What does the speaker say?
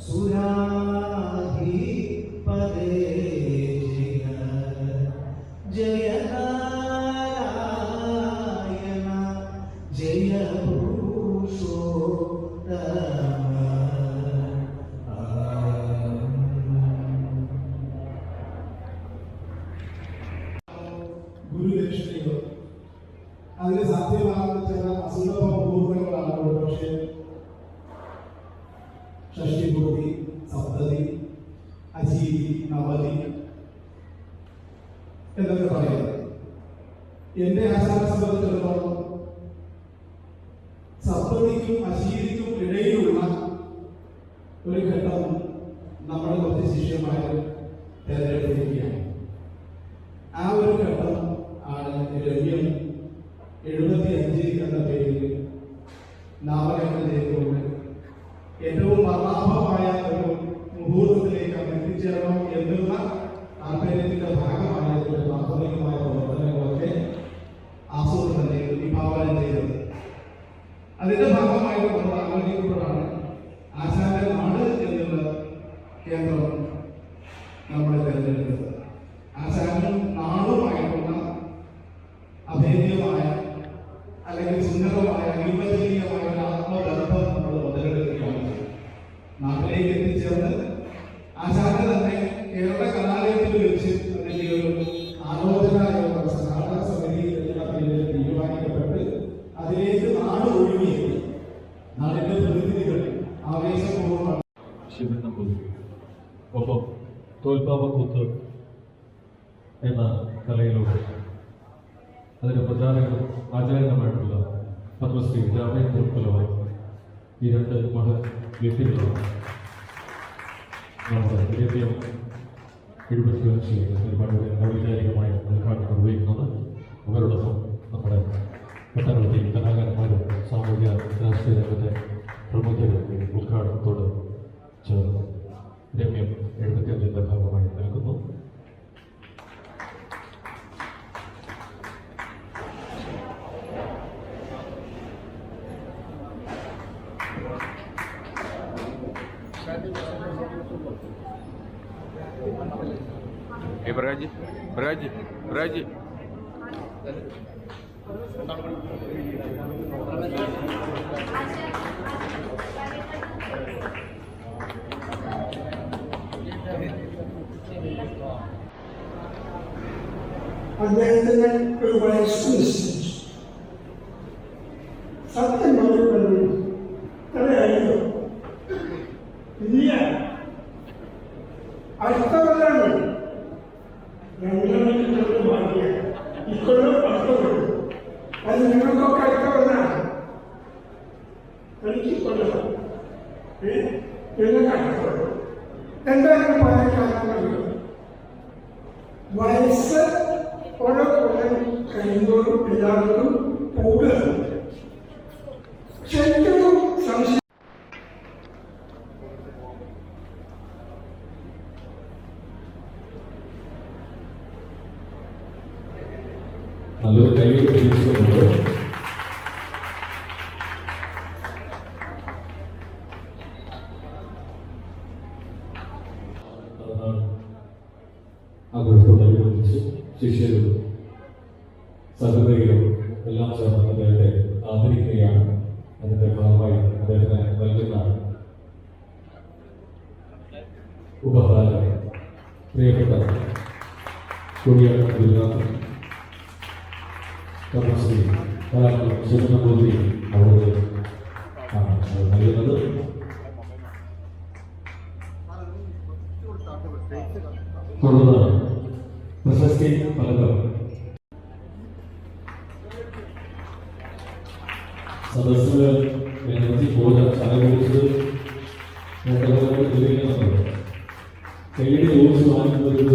സുരാധിപദേ ജയ നാരായണ ജയ പുരുഷോത്തമ. ഗുരുദക്ഷിണകൾ അതിന് സാധ്യമാകുന്ന ചില അസുലഭ മുഹൂർത്തങ്ങളാണ്. പക്ഷേ ഷഷ്ടിപൂർത്തി, സപ്തതി, അജീതി, നവതി എന്നൊക്കെ പറയുന്നത് എന്റെ ആചാര സംബന്ധിച്ചിടത്തോളം സപ്തതിക്കും അജീതിക്കും ഇടയിലുള്ള ഒരു ഘട്ടം നമ്മുടെ കുറച്ച് ശിഷ്യന്മാർ തെരഞ്ഞെടുത്തിരിക്കുകയാണ്. ആ ഒരു ഘട്ടം ആണ് രമ്യം 75 എന്ന പേരിൽ നാമകരണം ചെയ്തുകൊണ്ട് ഏറ്റവും വർണ്ണാഭമായ ഒരു മുഹൂർത്തത്തിലേക്ക് എത്തിച്ചേരണം എന്നുള്ള താല്പര്യത്തിന്റെ ഭാഗമായതിന്റെ പ്രാഥമികമായ പ്രവർത്തനങ്ങളൊക്കെ ആസൂത്രണം ചെയ്ത് വിഭാവനം ചെയ്തത്. അതിന്റെ ഭാഗമായിട്ട് നമ്മൾ ആലോചിക്കുമ്പോഴാണ് ആശാന്റെ നാട് എന്നുള്ള കേന്ദ്രം നമ്മളെ തിരഞ്ഞെടുത്തത്. ആശാനും നാടുമായിട്ടുള്ള അഭേദ്യമായ അല്ലെങ്കിൽ സുന്ദരമായ അനിർവചനീയമായ ഒരു ആത്മബന്ധം നമ്മൾ മുതലെടുക്കുകയാണ്. നാട്ടിലേക്ക് എത്തിച്ചേർന്ന് ആശാന്റെ തന്നെ കേരള കലാലയത്തിൽ വെച്ച് അതിന്റെ ഒരു ആലോചന സംഘാടന സമിതി എന്ന പേരിൽ തീരുമാനിക്കപ്പെട്ട് അതിലേക്ക് നാട് ഒഴുകിയെത്തി. നാടിന്റെ പ്രതിനിധികൾ ആവേശപൂർവ്വം ഒപ്പം തോൽപ്പാവക്കൂത്ത് എന്ന കലയിലൂടെ അതിന്റെ പ്രചാരകരും ആചാര്യനുമായിട്ടുള്ള പത്മശ്രീ രാമേന്ദ്ര പുലവായി ഈ രണ്ട് മഹൽ വ്യക്തികളാണ് നമ്മുടെ വിദ്യാഭ്യാസം പരിപാടിയുടെ ഔപചാരികമായ ഉദ്ഘാടനം നിർവഹിക്കുന്നത്. അവരോടൊപ്പം നമ്മുടെ ഒട്ടനവധി കലാകാരന്മാരും സാമൂഹിക രാഷ്ട്രീയ രംഗത്തെ പ്രമുഖരും ഉദ്ഘാടനത്തോട് ചേർന്ന് രമ്യം 75 ഭാഗമായി നൽകുന്നു. Бради. അദ്ദേഹത്തിന് ഒരു വയസ്സ് നിശ്ചയിച്ചു. സത്യം പറഞ്ഞു അറിയോ? ഇല്ല, അടുത്ത കൊല്ലാണ് ഞങ്ങൾക്ക് ഭാഗ്യ ഇക്കൊല്ലം അടുത്ത കൊല്ലം. അത് നിങ്ങൾക്കൊക്കെ അടുത്ത കൊല്ലാണ്. എനിക്ക് കൊല്ലം നിങ്ങൾക്ക് അടുത്ത കൊല്ലം. എന്തായാലും പറയാൻ കാരണം വയസ്സ് ഓരോ കൊല്ലം കഴിയുമ്പോഴും എല്ലാവർക്കും പോകുകയാണ്. ശരിക്കും സംശയം നല്ലൊരു കൈയ്യിൽ പ്രതീക്ഷിക്കുന്നുണ്ട്. ആഘോഷത്തോടനുബന്ധിച്ച് ശിഷ്യരും സഹോദരികളും എല്ലാം ചേർന്ന് അദ്ദേഹത്തെ ആദരിക്കുകയാണ്. അതിന്റെ ഭാഗമായി അദ്ദേഹത്തിന് നൽകുന്ന ഉപഹാരം പ്രിയപ്പെട്ട കുടിയാട് ഗുരുനാഥൻ പത്മശ്രീ കലാമണ്ഡലം ശിവനമ്പൂതിരി അവിടെ നൽകുന്നത്. തുടർന്ന് പ്രശസ്തി ഫലകം സദസ്സിൽ നിരവധി ഭോജനം സഹകരിച്ചത് കൈയ്യടി ചോദിച്ചു വാങ്ങുന്നത്